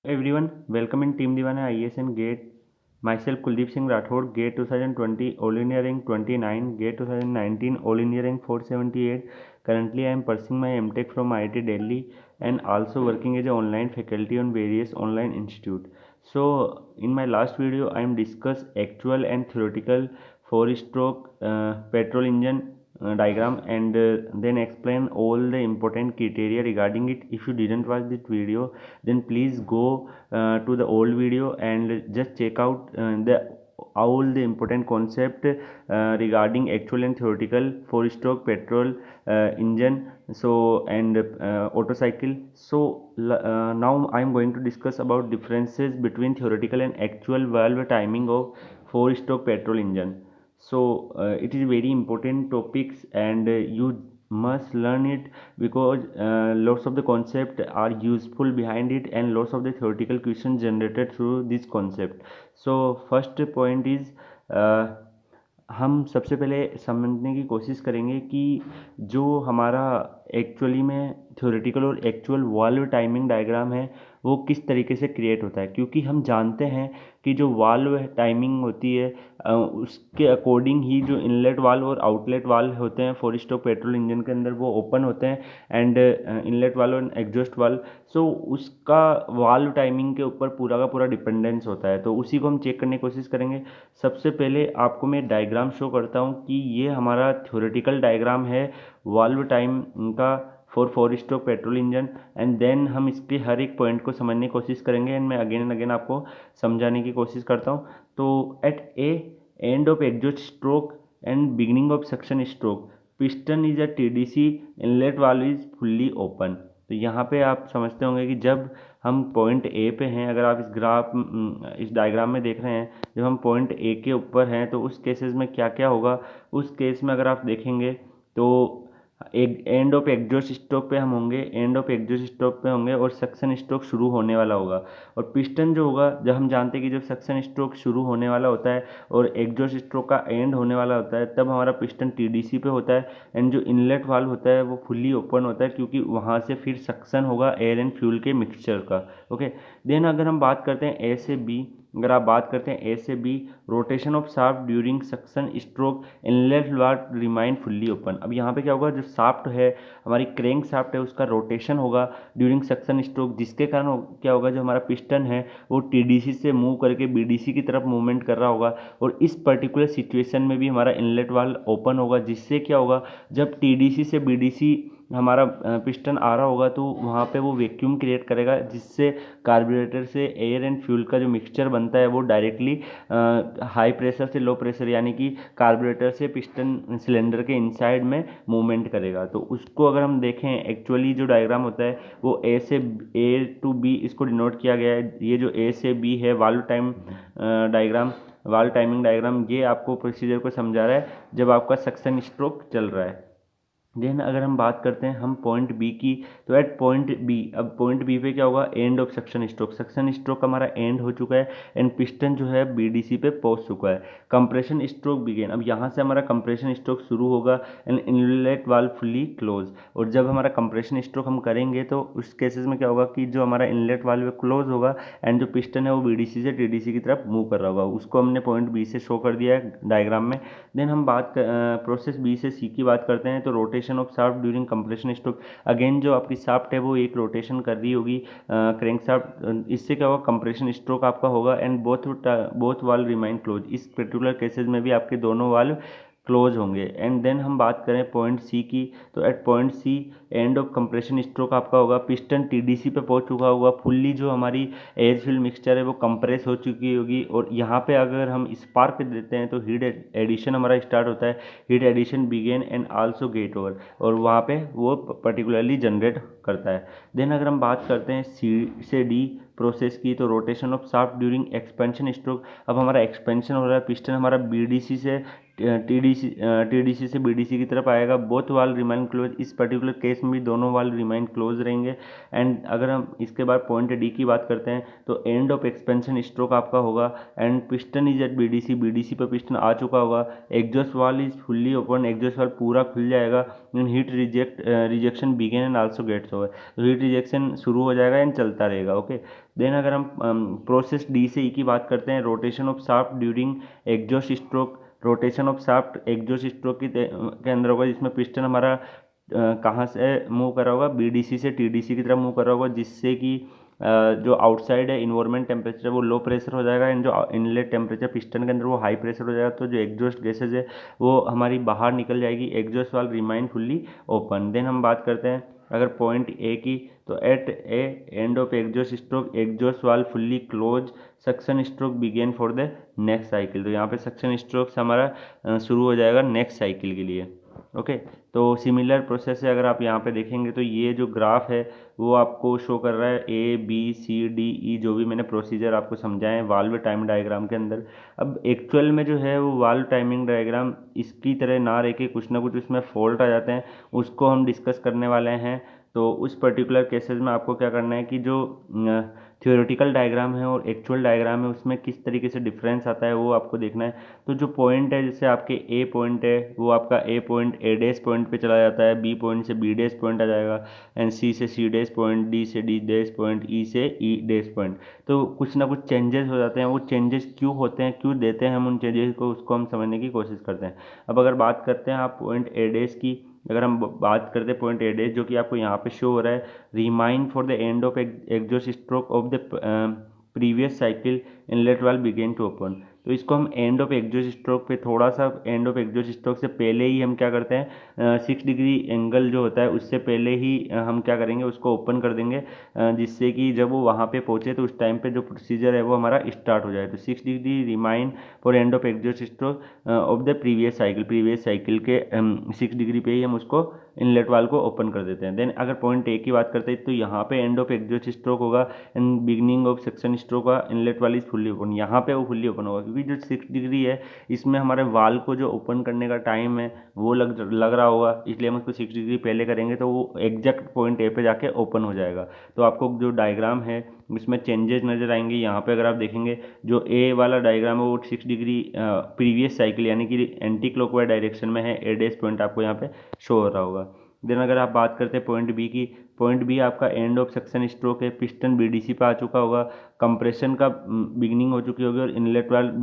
Everyone, welcome in Team Divana IAS and GATE. Myself Kuldeep Singh Rathod, GATE 2020, All India Rank 29, GATE 2019, All India Rank 478. Currently, I am pursuing my MTech from IIT Delhi and also working as an online faculty on various online institute. So, in my last video, I am discuss actual and theoretical four-stroke petrol engine diagram and then explain all the important criteria regarding it. If you didn't watch this video, then please go to the old video and just check out the all the important concept regarding actual and theoretical four stroke petrol engine so and motorcycle. So now I am going to discuss about differences between theoretical and actual valve timing of four stroke petrol engine. So it is very important topics and you must learn it because lots of the concept are useful behind it and lots of the theoretical questions generated through this concept. So first point is uh, हम सबसे पहले समझने की कोशिश करेंगे कि जो हमारा एक्चुअली में थ्योरेटिकल और एक्चुअल वाल्व टाइमिंग डायग्राम है वो किस तरीके से क्रिएट होता है, क्योंकि हम जानते हैं कि जो वाल्व टाइमिंग होती है उसके अकॉर्डिंग ही जो इनलेट वाल्व और आउटलेट वाल्व होते हैं फोर स्ट्रोक पेट्रोल इंजन के अंदर वो ओपन होते हैं and inlet valve and exhaust valve. So उसका वाल्व टाइमिंग के ऊपर पूरा का पूरा डिपेंडेंस होता है, तो उसी को हम चेक करने की कोशिश करेंगे। सबसे पहले आपको मैं डायग्राम शो करता हूँ कि ये हमारा थ्योरेटिकल डायग्राम है वाल्व टाइम का for four stroke petrol engine and then हम इसके हर एक पॉइंट को समझने की कोशिश करेंगे एंड मैं अगेन एंड अगेन आपको समझाने की कोशिश करता हूँ। तो at A end of exhaust stroke and beginning of suction stroke piston is a TDC, inlet valve is fully open. तो यहाँ पे आप समझते होंगे कि जब हम पॉइंट ए पे हैं, अगर आप इस डायग्राम में देख रहे हैं, जब हम पॉइंट ए के ऊपर हैं तो उस केसेस में क्या क्या होगा। उस केस में अगर आप देखेंगे तो एक एंड ऑफ एग्जॉस्ट स्ट्रोक पे हम होंगे, एंड ऑफ एग्जॉस्ट स्ट्रोक पे होंगे और सक्शन स्ट्रोक शुरू होने वाला होगा। और पिस्टन जो होगा, जब हम जानते हैं कि जब सक्शन स्ट्रोक शुरू होने वाला होता है और एग्जॉस्ट स्ट्रोक का एंड होने वाला होता है, तब हमारा पिस्टन टीडीसी पे होता है एंड जो इनलेट वाल्व होता है वो फुल्ली ओपन होता है, क्योंकि वहाँ से फिर सक्शन होगा एयर एंड फ्यूल के मिक्सचर का। ओके, देन अगर हम बात करते हैं ए से बी, अगर आप बात करते हैं ए से B, rotation of shaft during suction stroke, inlet valve remain fully open. अब यहाँ पे क्या होगा, जो शाफ्ट है हमारी क्रैंक शाफ्ट है उसका रोटेशन होगा ड्यूरिंग सक्शन स्ट्रोक, जिसके कारण क्या होगा, जो हमारा पिस्टन है वो टीडीसी से मूव करके बीडीसी की तरफ मूवमेंट कर रहा होगा और इस पर्टिकुलर सिचुएशन में भी हमारा इनलेट वाल्व ओपन होगा, जिससे क्या होगा, जब टीडीसी से बीडीसी हमारा पिस्टन आ रहा होगा तो वहाँ पे वो वैक्यूम क्रिएट करेगा, जिससे कार्बोरेटर से एयर एंड फ्यूल का जो मिक्सचर बनता है वो डायरेक्टली हाई प्रेशर से लो प्रेशर यानी कि कार्बोरेटर से पिस्टन सिलेंडर के इनसाइड में मूवमेंट करेगा। तो उसको अगर हम देखें, एक्चुअली जो डायग्राम होता है वो ए से ए टू बी इसको डिनोट किया गया है। ये जो ए से बी है valve time diagram, valve timing diagram, ये आपको प्रोसीजर को समझा रहा है जब आपका सक्शन स्ट्रोक चल रहा है। देन अगर हम बात करते हैं हम पॉइंट बी की, तो एट पॉइंट बी, अब पॉइंट बी पे क्या होगा, end of suction stroke, suction stroke हमारा एंड हो चुका है एंड पिस्टन जो है बीडीसी पे पहुंच चुका है। कंप्रेशन स्ट्रोक बिगेन, अब यहाँ से हमारा कंप्रेशन स्ट्रोक शुरू होगा and inlet valve fully close. और जब हमारा कंप्रेशन स्ट्रोक हम करेंगे तो उस केसेस में क्या होगा कि जो हमारा इनलेट वाल्व क्लोज होगा एंड जो पिस्टन है वो बीडीसी से टीडीसी की तरफ मूव कर रहा होगा। उसको हमने पॉइंट बी से शो कर दिया है डायग्राम में। देन हम प्रोसेस बी से सी की बात करते हैं, तो rotation of shaft during compression stroke, again जो आपकी शाफ्ट है वो एक रोटेशन कर रही होगी क्रैंक शाफ्ट, इससे क्या होगा, कंप्रेशन स्ट्रोक आपका होगा and both valve remain close. इस पर्टिकुलर केसेस में भी आपके दोनों वाल्व क्लोज होंगे। एंड देन हम बात करें पॉइंट सी की, तो at point C end of compression stroke आपका होगा, पिस्टन टीडीसी पे पहुंच चुका होगा, फुल्ली जो हमारी एयर फिल मिक्सचर है वो कंप्रेस हो चुकी होगी। और यहाँ पे अगर हम स्पार्क देते हैं तो हीट एडिशन हमारा स्टार्ट होता है, heat addition begin and also get over, और वहाँ पे वो पर्टिकुलरली जनरेट करता है। देन अगर हम बात करते हैं सी से डी प्रोसेस की, तो rotation of shaft during expansion stroke, अब हमारा एक्सपेंशन हो रहा है, पिस्टन हमारा बीडीसी से टीडीसी से बीडीसी की तरफ आएगा, बोथ वाल रिमाइन क्लोज। इस पर्टिकुलर केस में भी दोनों वाल रिमाइन क्लोज रहेंगे। एंड अगर हम इसके बाद पॉइंट डी की बात करते हैं तो एंड ऑफ एक्सपेंशन स्ट्रोक आपका होगा and piston is at BDC, BDC पर पिस्टन आ चुका होगा। एग्जॉस्ट वाल इज फुल्ली ओपन, एग्जॉस्ट वाल पूरा खुल जाएगा। Heat rejection begin and also gets over, तो हीट रिजेक्शन शुरू हो जाएगा एंड चलता रहेगा। ओके, देन अगर हम प्रोसेस डी से ई की बात करते हैं, rotation of shaft during exhaust stroke. Rotation of shaft exhaust stroke के अंदर होगा, जिसमें पिस्टन हमारा कहाँ से मूव कर रहा होगा, बीडीसी से टीडीसी की तरफ मूव कर रहा होगा, जिससे कि जो आउटसाइड है इन्वायरमेंट टेम्परेचर वो लो प्रेशर हो जाएगा एंड जो इनलेट टेम्परेचर पिस्टन के अंदर वो हाई प्रेशर हो जाएगा। तो जो एग्जॉस्ट गैसेज है वो हमारी बाहर निकल जाएगी, exhaust valve remain fully open. Then हम बात करते हैं अगर पॉइंट ए की, तो at A end of exhaust stroke exhaust valve fully close, suction stroke begin for the next cycle. तो यहाँ पे सक्शन स्ट्रोक हमारा शुरू हो जाएगा नेक्स्ट साइकिल के लिए। ओके, तो सिमिलर प्रोसेस है। अगर आप यहाँ पे देखेंगे तो ये जो ग्राफ है वो आपको शो कर रहा है A B C D E, जो भी मैंने प्रोसीजर आपको समझाए वाल्व टाइम डायग्राम के अंदर। अब एक्चुअल में जो है वो वाल्व टाइमिंग डायग्राम इसकी तरह ना रह के कुछ ना कुछ उसमें फॉल्ट आ जाते हैं, उसको हम डिस्कस करने वाले हैं। तो उस पर्टिकुलर केसेस में आपको क्या करना है कि जो थियोरेटिकल डायग्राम है और एक्चुअल डायग्राम है उसमें किस तरीके से डिफरेंस आता है वो आपको देखना है। तो जो पॉइंट है, जैसे आपके ए पॉइंट है वो आपका ए पॉइंट ए डैश पॉइंट पे चला जाता है, बी पॉइंट से बी डैश पॉइंट आ जाएगा, एंड सी से सी डैश पॉइंट, डी से डी डैश पॉइंट, ई से ई डैश पॉइंट। तो कुछ ना कुछ चेंजेस हो जाते हैं, वो चेंजेस क्यों होते हैं, क्यों देते हैं हम उन चेंजेस को, उसको हम समझने की कोशिश करते हैं। अब अगर बात करते हैं आप पॉइंट ए डैश की, अगर हम बात करते हैं पॉइंट ए डैश जो कि आपको यहाँ पे शो हो रहा है, remind for the end of exhaust stroke of the previous cycle inlet valve begin to open. तो इसको हम एंड ऑफ एग्जॉस्ट स्ट्रोक पे थोड़ा सा, एंड ऑफ एग्जॉस्ट स्ट्रोक से पहले ही हम क्या करते हैं 6 डिग्री एंगल जो होता है उससे पहले ही हम क्या करेंगे उसको ओपन कर देंगे, जिससे कि जब वो वहाँ पे पहुँचे तो उस टाइम पे जो प्रोसीजर है वो हमारा स्टार्ट हो जाए। तो 6 degree remind for end of exhaust stroke of the previous cycle के 6 डिग्री पे ही हम उसको इनलेट वाल्व को ओपन कर देते हैं। देन अगर पॉइंट ए की बात करते हैं तो यहाँ पे एंड ऑफ एग्जॉस्ट स्ट्रोक होगा and beginning of suction stroke का, inlet valve is fully open. यहाँ पे वो फुल्ली ओपन होगा क्योंकि जो 6 डिग्री है इसमें हमारे वाल को जो ओपन करने का टाइम है वो लग रहा होगा, इसलिए हम उसको 6 डिग्री पहले करेंगे तो वो एग्जैक्ट पॉइंट ए पे जाके ओपन हो जाएगा। तो आपको जो डायग्राम है इसमें चेंजेस नज़र आएंगे। यहाँ पे अगर आप देखेंगे जो ए वाला डायग्राम है वो 6 डिग्री प्रीवियस साइकिल यानी कि एंटी क्लॉकवाइज डायरेक्शन में है, ए डैश पॉइंट आपको यहाँ पे शो हो रहा होगा। देन अगर आप बात करते हैं पॉइंट बी की, पॉइंट बी आपका एंड ऑफ सक्शन स्ट्रोक है, पिस्टन बीडीसी पे आ चुका होगा, कंप्रेशन का बिगनिंग हो चुकी होगी और इनलेट वाल्व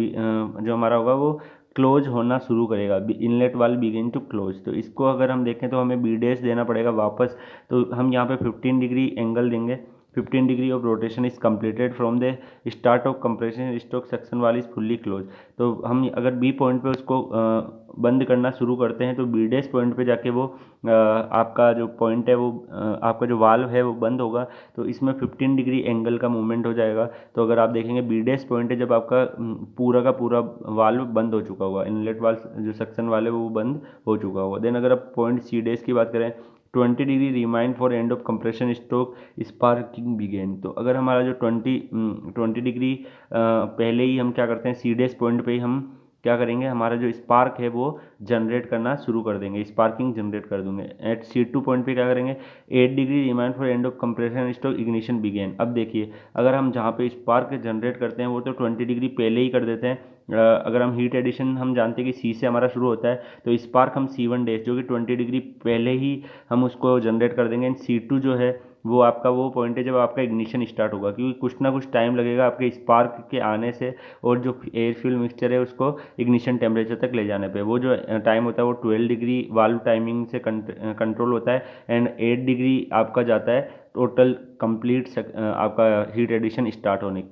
जो हमारा होगा वो क्लोज होना शुरू करेगा, inlet valve begin to close. तो इसको अगर हम देखें तो हमें बी डैश देना पड़ेगा वापस, तो हम यहाँ पे 15 डिग्री एंगल देंगे। 15 degree of rotation is completed from the start of compression stroke suction वाल इज फुल्ली क्लोज। तो हम अगर बी पॉइंट पे उसको बंद करना शुरू करते हैं तो बी डैश पॉइंट पे जाके वो आपका जो पॉइंट है वो आपका जो वाल्व है वो बंद होगा। तो इसमें 15 डिग्री एंगल का मूवमेंट हो जाएगा। तो अगर आप देखेंगे बी डैश पॉइंट है जब आपका पूरा का पूरा वाल्व बंद हो चुका होगा, इनलेट वाल्व जो सक्शन वाले वो बंद हो चुका होगा। देन अगर आप पॉइंट सी डैश की बात करें, 20 degree remind for end of compression stroke sparking begin. तो अगर हमारा जो 20 डिग्री पहले ही हम क्या करते हैं सी डैश पॉइंट पे ही हम क्या करेंगे, हमारा जो स्पार्क है वो जनरेट करना शुरू कर देंगे, स्पार्किंग जनरेट कर दूंगे। एट C2 पॉइंट पे क्या करेंगे, 8 degree remind for end of compression stroke ignition begin. अब देखिए अगर हम जहाँ पे स्पार्क जनरेट करते हैं वो तो 20 डिग्री पहले ही कर देते हैं। अगर हम हीट एडिशन हम जानते हैं कि सी से हमारा शुरू होता है, तो स्पार्क हम C1 डैश जो कि 20 डिग्री पहले ही हम उसको जनरेट कर देंगे। एंड C2 जो है वो आपका वो पॉइंट है जब आपका इग्निशन स्टार्ट होगा, क्योंकि कुछ ना कुछ टाइम लगेगा आपके स्पार्क के आने से और जो एयर फ्यूल मिक्सचर है उसको इग्निशन टेम्परेचर तक ले जाने पे। वो जो टाइम होता है वो 12 डिग्री वाल्व टाइमिंग से कंट्रोल होता है एंड 8 डिग्री आपका जाता है टोटल कंप्लीट आपका हीट एडिशन स्टार्ट होने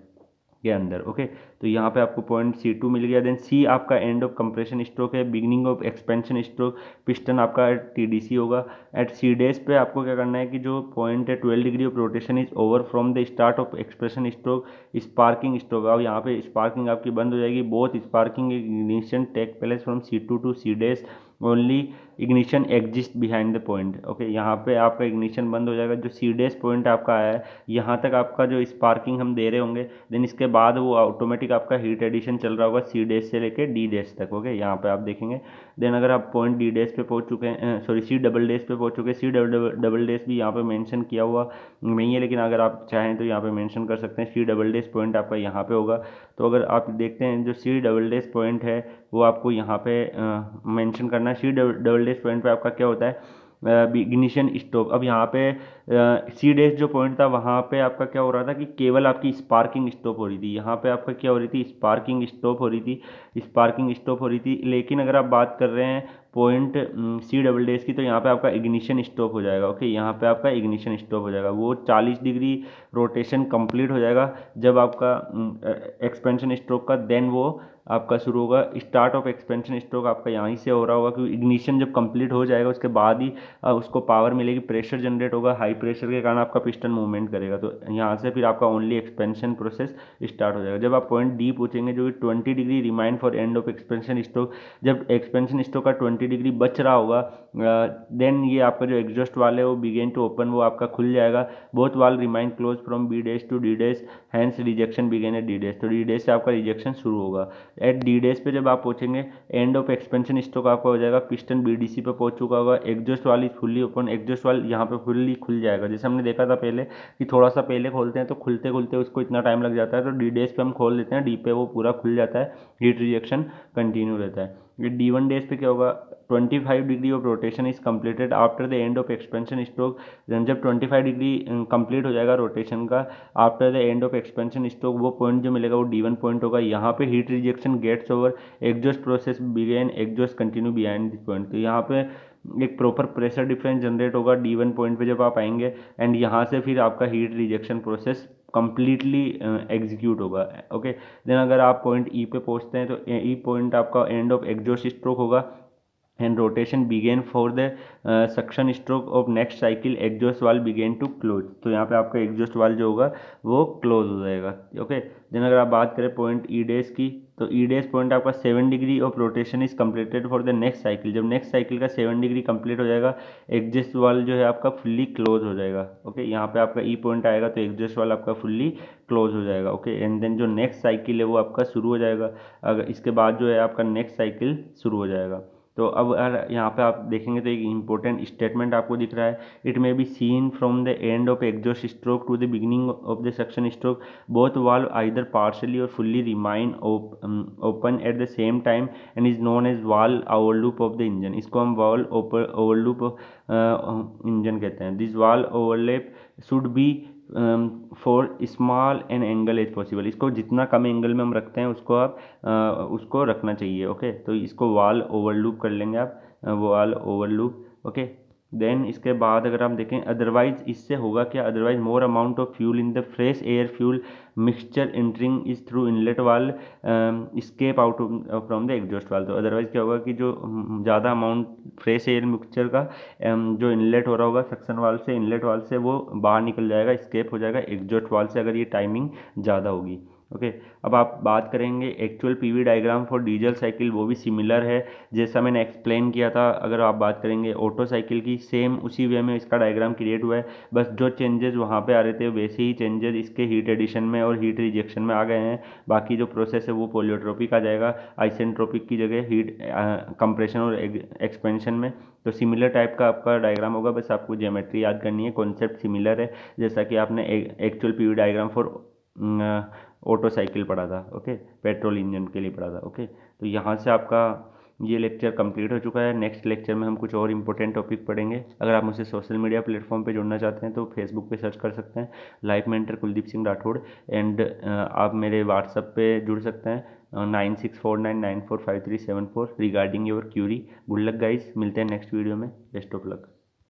के अंदर। ओके, तो यहाँ पे आपको पॉइंट C2 मिल गया। देन C आपका एंड ऑफ कंप्रेशन स्ट्रोक है, beginning of expansion stroke, piston आपका TDC होगा। एट C डैश पे आपको क्या करना है कि जो पॉइंट है 12 degree of rotation is over from the start of expression stroke sparking stroke. अब यहाँ पे स्पार्किंग आपकी बंद हो जाएगी, both sparking ignition take place from C2 to C dash only ignition exist behind the point. Okay, यहाँ पे आपका इग्निशन बंद हो जाएगा। जो सी डैश पॉइंट आपका आया है यहाँ तक आपका जो स्पार्किंग हम दे रहे होंगे, देन इसके बाद वो ऑटोमेटिक आपका हीट एडिशन चल रहा होगा सी डैश से लेके डी डैश तक। ओके, यहाँ पे आप देखेंगे। देन अगर आप पॉइंट डी डैश पे पहुँच चुके हैं, सॉरी सी डबल डैश पे पहुँच चुके हैं, सी डबल डैश भी यहाँ पे मेंशन किया हुआ नहीं है, लेकिन अगर आप चाहें तो यहाँ पे मेंशन कर सकते हैं। सी डबल डैश पॉइंट आपका यहाँ पे होगा। तो अगर आप देखते हैं जो सी डबल डैश पॉइंट है वो आपको यहाँ पे मेंशन करना है। सी डबल डैश पॉइंट पे आपका क्या होता है, इग्निशन स्टॉप। अब यहाँ पे सी डैश जो पॉइंट था वहाँ पे आपका क्या हो रहा था कि केवल आपकी स्पार्किंग स्टॉप हो रही थी। यहाँ पे आपका क्या हो रही थी, स्पार्किंग स्टॉप हो रही थी, स्पार्किंग स्टॉप हो रही थी। लेकिन अगर आप बात कर रहे हैं पॉइंट सी डबल डैश की, तो यहाँ पे आपका इग्निशन स्टॉप हो जाएगा। ओके, यहाँ पे आपका इग्निशन स्टॉप हो जाएगा। वो 40 डिग्री रोटेशन कंप्लीट हो जाएगा जब आपका एक्सपेंशन स्ट्रोक का, देन वो आपका शुरू होगा। स्टार्ट ऑफ एक्सपेंशन स्ट्रोक आपका यहीं से हो रहा होगा, क्योंकि इग्निशन जब कंप्लीट हो जाएगा उसके बाद ही उसको पावर मिलेगी, प्रेशर जनरेट होगा, हाई प्रेशर के कारण आपका पिस्टन मूवमेंट करेगा। तो यहाँ से फिर आपका ओनली एक्सपेंशन प्रोसेस स्टार्ट हो जाएगा। जब आप पॉइंट डी पूछेंगे जो कि 20 degree remind for end of expansion stroke, जब एक्सपेंशन स्ट्रोक का 20 डिग्री बच रहा होगा, देन ये आपका जो एग्जॉस्ट वाल है वो बिगेन टू ओपन, वो आपका खुल जाएगा। Both valve remind close from B dash to D dash, hence rejection begin at D dash. तो डी डैश से आपका रिजेक्शन शुरू होगा। एट डी डैश पे जब आप पहुंचेंगे, एंड ऑफ एक्सपेंशन स्ट्रोक आपका हो जाएगा, पिस्टन बीडीसी पे पहुंच चुका होगा, एग्जॉस्ट वाल इज फुल्ली ओपन, एग्जॉस्ट वाल यहाँ पे फुल्ली खुल जाएगा। जैसे हमने देखा था पहले कि थोड़ा सा पहले खोलते हैं तो खुलते खुलते उसको इतना टाइम लग जाता है, तो डी डैश पे हम खोल देते हैं, डी पे वो पूरा खुल जाता है, हीट रिजेक्शन कंटिन्यू रहता है। ये डी वन डैश पे क्या होगा, 25 degree of rotation is completed after the end of expansion stroke. जब 25 डिग्री कंप्लीट हो जाएगा रोटेशन का after the end of expansion stroke, वो पॉइंट जो मिलेगा वो D1 पॉइंट होगा। यहाँ पे heat rejection gets over, exhaust process begin, exhaust continue behind this point. तो यहाँ पे एक प्रॉपर प्रेशर डिफरेंस जनरेट होगा D1 पॉइंट पे जब आप आएंगे, एंड यहाँ से फिर आपका heat rejection process completely execute होगा। ओके, देन अगर आप पॉइंट ई पे पहुँचते हैं तो ई पॉइंट आपका एंड ऑफ एग्जॉस्ट स्ट्रोक होगा, and rotation began for the suction stroke of next cycle, exhaust valve began to close। तो यहाँ पे आपका एग्जॉस्ट वाल्व जो होगा वो क्लोज हो जाएगा। ओके, देन अगर आप बात करें पॉइंट ई डैश की, तो ई डैश पॉइंट आपका 7 degree of rotation is completed for the next cycle. जब नेक्स्ट साइकिल का 7 डिग्री कंप्लीट हो जाएगा, एग्जॉस्ट वाल्व जो है आपका फुल्ली क्लोज हो जाएगा। ओके, यहाँ पे आपका ई पॉइंट आएगा तो एग्जॉस्ट वाल्व आपका फुल्ली क्लोज हो जाएगा। ओके, एंड देन जो नेक्स्ट साइकिल है वो आपका शुरू हो जाएगा। अगर इसके बाद जो है आपका नेक्स्ट साइकिल शुरू हो जाएगा। तो अब अगर यहाँ पे आप देखेंगे तो एक इम्पोर्टेंट स्टेटमेंट आपको दिख रहा है, it may be seen from the end of exhaust stroke to the beginning of the suction stroke, both valve either partially or fully remain open at the same time and is known as valve overlap of the engine. इसको हम valve overlap engine कहते हैं। This valve overlap should be for small and angle as possible. इसको जितना कम angle में हम रखते हैं उसको आप उसको रखना चाहिए। ओके, तो इसको वाल ओवरलूप कर लेंगे आप, वाल ओवरलूप। ओके, देन इसके बाद अगर हम देखें अदरवाइज इससे होगा क्या, otherwise more amount of fuel in the fresh air fuel mixture entering is through inlet valve escape out from the exhaust valve. तो अदरवाइज क्या होगा कि जो ज़्यादा अमाउंट फ्रेश एयर मिक्सचर का जो इनलेट हो रहा होगा सक्शन वाल से, इनलेट वाल से वो बाहर निकल जाएगा, स्केप हो जाएगा एग्जॉस्ट वाल से, अगर ये टाइमिंग ज़्यादा होगी। ओके, अब आप बात करेंगे actual PV diagram for diesel cycle, वो भी सिमिलर है जैसा मैंने एक्सप्लेन किया था। अगर आप बात करेंगे ऑटो साइकिल की, सेम उसी वे में इसका डायग्राम क्रिएट हुआ है, बस जो चेंजेस वहाँ पे आ रहे थे वैसे ही चेंजेस इसके हीट एडिशन में और हीट रिजेक्शन में आ गए हैं। बाकी जो प्रोसेस है वो पोलियोट्रोपिक आ जाएगा, आइसेंट्रोपिक की जगह हीट कंप्रेशन और एक्सपेंशन में। तो सिमिलर टाइप का आपका डायग्राम होगा, बस आपको ज्योमेट्री याद करनी है, कॉन्सेप्ट सिमिलर है जैसा कि आपने actual PV diagram for auto cycle पढ़ा था। ओके, पेट्रोल इंजन के लिए पढ़ा था। ओके, तो यहाँ से आपका ये लेक्चर कंप्लीट हो चुका है। नेक्स्ट लेक्चर में हम कुछ और इंपॉर्टेंट टॉपिक पढ़ेंगे। अगर आप मुझसे सोशल मीडिया प्लेटफॉर्म पे जुड़ना चाहते हैं तो फेसबुक पे सर्च कर सकते हैं life mentor Kuldeep Singh Rathore, and आप मेरे व्हाट्सएप पे जुड़ सकते हैं 9649945374 regarding your query. Good luck guys, मिलते हैं नेक्स्ट वीडियो में, बेस्ट ऑफ लक।